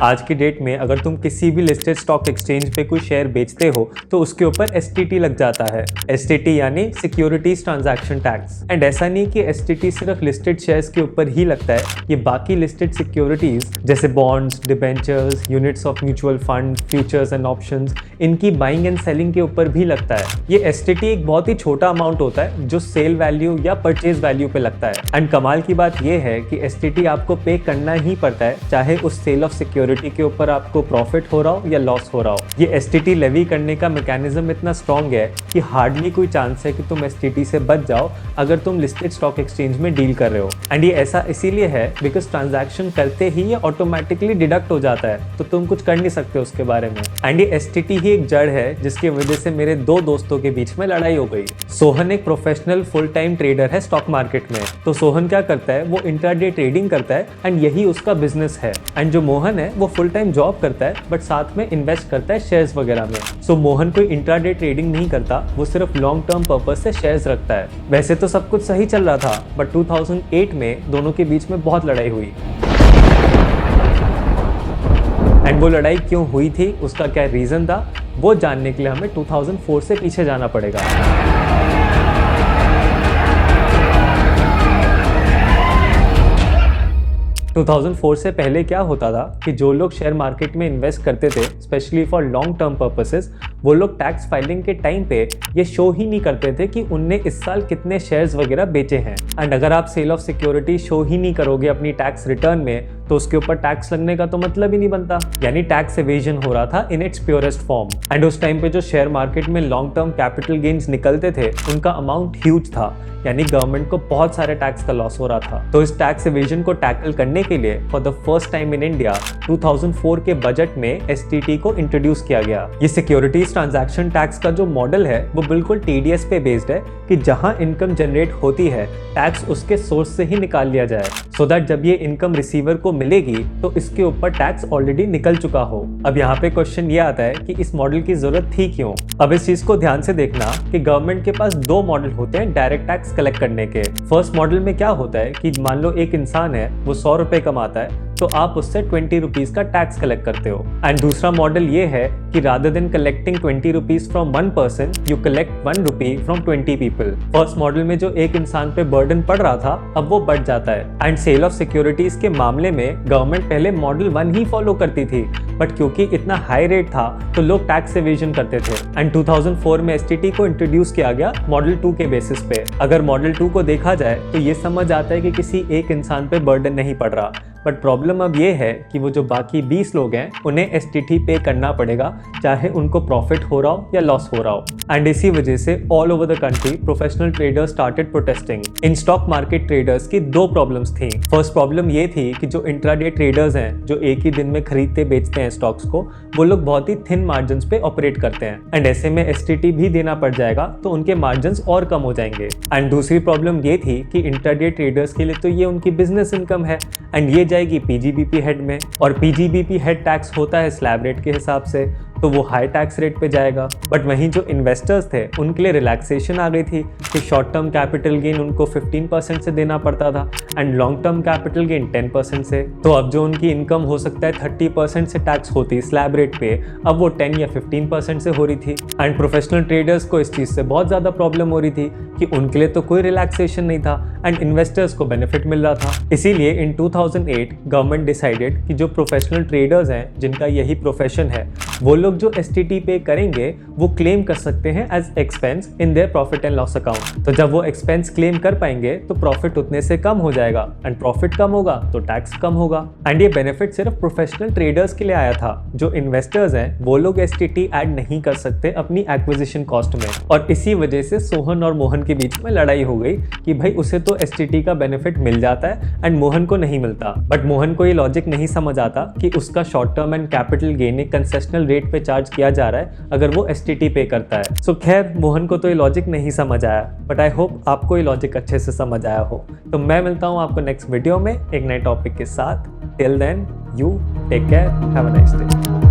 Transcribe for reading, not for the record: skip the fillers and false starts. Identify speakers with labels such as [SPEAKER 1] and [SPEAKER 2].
[SPEAKER 1] आज की डेट में अगर तुम किसी भी लिस्टेड स्टॉक एक्सचेंज पे कोई शेयर बेचते हो तो उसके ऊपर एसटीटी लग जाता है। एसटीटी यानी सिक्योरिटीज ट्रांजैक्शन टैक्स। एंड ऐसा नहीं कि एसटीटी सिर्फ लिस्टेड शेयर्स के ऊपर ही लगता है, ये बाकी लिस्टेड सिक्योरिटीज जैसे bonds, debentures, units of mutual fund, futures and options, इनकी बाइंग एंड सेलिंग के ऊपर भी लगता है। ये एसटीटी एक बहुत ही छोटा अमाउंट होता है जो सेल वैल्यू या परचेज वैल्यू पे लगता है। एंड कमाल की बात यह है कि एसटीटी आपको पे करना ही पड़ता है, चाहे उस सेल ऑफ सिक्योरिटी के ऊपर आपको प्रॉफिट हो रहा हो या लॉस हो रहा हो। ये एसटीटी लेवी करने का मैकेनिज्म इतना स्ट्रॉन्ग है कि हार्डली कोई चांस है कि तुम एसटीटी से बच जाओ अगर तुम लिस्टेड स्टॉक एक्सचेंज में डील कर रहे हो। एंड ये ऐसा इसीलिए है बिकॉज ट्रांजैक्शन करते ही ये ऑटोमेटिकली डिडक्ट हो जाता है, तो तुम कुछ कर नहीं सकते उसके बारे में। एंड ये एसटीटी ही एक जड़ है जिसकी वजह से मेरे दो दोस्तों के बीच में लड़ाई हो गई। सोहन एक प्रोफेशनल फुल टाइम ट्रेडर है स्टॉक मार्केट में। तो सोहन क्या करता है, वो इंट्राडे ट्रेडिंग करता है एंड यही उसका बिजनेस है। एंड जो मोहन है वो फुल टाइम जॉब करता है बट साथ में इन्वेस्ट करता है शेयर्स वगैरह में। सो मोहन कोई इंट्राडे ट्रेडिंग नहीं करता, वो सिर्फ लॉन्ग टर्म पर्पस से शेयर्स रखता है। वैसे तो सब कुछ सही चल रहा था बट 2008 में दोनों के बीच में बहुत लड़ाई हुई। एंड वो लड़ाई क्यों हुई थी, उसका क्या रीजन था, वो जानने के लिए हमें 2004 से पीछे जाना पड़ेगा। 2004 से पहले क्या होता था कि जो लोग शेयर मार्केट में इन्वेस्ट करते थे specially for long term purposes, वो लोग टैक्स फाइलिंग के टाइम पे ये शो ही नहीं करते थे कि उनने इस साल कितने शेयर्स वगैरह बेचे हैं। एंड अगर आप सेल ऑफ सिक्योरिटी शो ही नहीं करोगे अपनी टैक्स रिटर्न में तो उसके ऊपर टैक्स लगने का तो मतलब ही नहीं बनता, यानी टैक्स एवेजन हो रहा था in its purest form. And उस टाइम पे जो शेयर मार्केट में लॉन्ग टर्म कैपिटल गेन्स निकलते थे उनका अमाउंट ह्यूज था, यानी गवर्नमेंट को बहुत सारे टैक्स का लॉस हो रहा था। तो इस टैक्स एवेजन को टैकल करने के लिए for the first time in India 2004 के बजट में एसटीटी को इंट्रोड्यूस किया गया। ये सिक्योरिटीज ट्रांजैक्शन टैक्स का जो मॉडल है वो बिल्कुल टीडीएस पे बेस्ड है कि जहां इनकम जनरेट होती है टैक्स उसके सोर्स से ही निकाल लिया जाए, सो दैट जब ये इनकम रिसीवर को मिलेगी तो इसके ऊपर टैक्स ऑलरेडी निकल चुका हो। अब यहाँ पे क्वेश्चन ये आता है कि इस मॉडल की जरूरत थी क्यों। अब इस चीज को ध्यान से देखना कि गवर्नमेंट के पास दो मॉडल होते हैं डायरेक्ट टैक्स कलेक्ट करने के। फर्स्ट मॉडल में क्या होता है कि मान लो एक इंसान है, वो 100 रुपए कमाता है तो आप उससे 20 रुपीज का टैक्स कलेक्ट करते हो। एंड दूसरा मॉडल ये है कि rather than collecting 20 rupees from one person you collect 1 rupee from 20 people. First model में जो एक इंसान पे बर्डन पड़ रहा था अब वो बढ़ जाता है। एंड सेल ऑफ सिक्योरिटीज के मामले में गवर्नमेंट पहले मॉडल 1 ही फॉलो करती थी बट क्योंकि इतना हाई रेट था तो लोग टैक्स एवेजन करते थे। एंड 2004 में एसटीटी को इंट्रोड्यूस किया गया मॉडल 2 के बेसिस पे। अगर मॉडल 2 को देखा जाए तो ये समझ आता है कि किसी एक इंसान पे बर्डन नहीं पड़ रहा, बट प्रॉब्लम अब ये है कि वो जो बाकी 20 लोग हैं उन्हें एसटीटी पे करना पड़ेगा, चाहे उनको प्रॉफिट हो रहा हो या लॉस हो रहा हो। एंड इसी वजह से all over the country professional traders started protesting. In stock market traders की दो प्रॉब्लम्स थी। फर्स्ट प्रॉब्लम ये थी कि जो इंट्राडे ट्रेडर्स हैं जो एक ही दिन में खरीदते बेचते हैं स्टॉक्स को, वो लोग बहुत ही थिन मार्जिन पे ऑपरेट करते हैं एंड ऐसे में एसटीटी भी देना पड़ जाएगा तो उनके मार्जिन और कम हो जाएंगे। एंड दूसरी प्रॉब्लम ये थी कि इंट्राडे ट्रेडर्स के लिए तो ये उनकी बिजनेस इनकम है एंड ये जाएगी पीजीबीपी हेड में, और पीजीबीपी हेड टैक्स होता है स्लैब रेट के हिसाब से, तो वो हाई टैक्स रेट पे जाएगा। बट वहीं जो इन्वेस्टर्स थे उनके लिए रिलैक्सेशन आ गई थी कि शॉर्ट टर्म कैपिटल गेन उनको 15% से देना पड़ता था and long term capital gain 10% से। तो अब जो उनकी इनकम हो सकता है 30% से टैक्स होती स्लैब रेट पे, अब वो 10 या 15% से हो रही थी। एंड प्रोफेशनल ट्रेडर्स को इस चीज़ से बहुत ज़्यादा प्रॉब्लम हो रही थी कि उनके लिए तो कोई रिलैक्सेशन नहीं था एंड इन्वेस्टर्स को बेनिफिट मिल रहा था। इसीलिए इन 2008 गवर्नमेंट डिसाइडेड कि जो प्रोफेशनल ट्रेडर्स हैं जिनका यही प्रोफेशन है, वो लोग जो एसटीटी पे करेंगे वो क्लेम कर सकते हैं as expense in their profit and loss account. तो जब वो एक्सपेंस क्लेम कर पाएंगे तो प्रॉफिट उतने से कम हो जाएगा एंड प्रॉफिट कम होगा तो टैक्स कम होगा। एंड ये बेनिफिट सिर्फ प्रोफेशनल ट्रेडर्स के लिए आया था। जो इन्वेस्टर्स हैं वो लोग एसटीटी ऐड नहीं कर सकते अपनी एक्विजिशन कॉस्ट में, और इसी वजह से सोहन और मोहन के बीच में लड़ाई हो गई कि भाई उसे तो एसटीटी का बेनिफिट मिल जाता है एंड मोहन को नहीं मिलता। बट मोहन को ये लॉजिक नहीं समझ आता कि उसका short term and capital gain एक कंसेशनल रेट पे चार्ज किया जा रहा है अगर वो एसटीटी पे करता है। सो खैर मोहन को तो ये लॉजिक नहीं समझ आया, बट आई होप आपको ये लॉजिक अच्छे से समझ आया हो। तो मैं मिलता हूँ आपको नेक्स्ट वीडियो में एक नए टॉपिक के साथ। Till then you take care, have a nice day.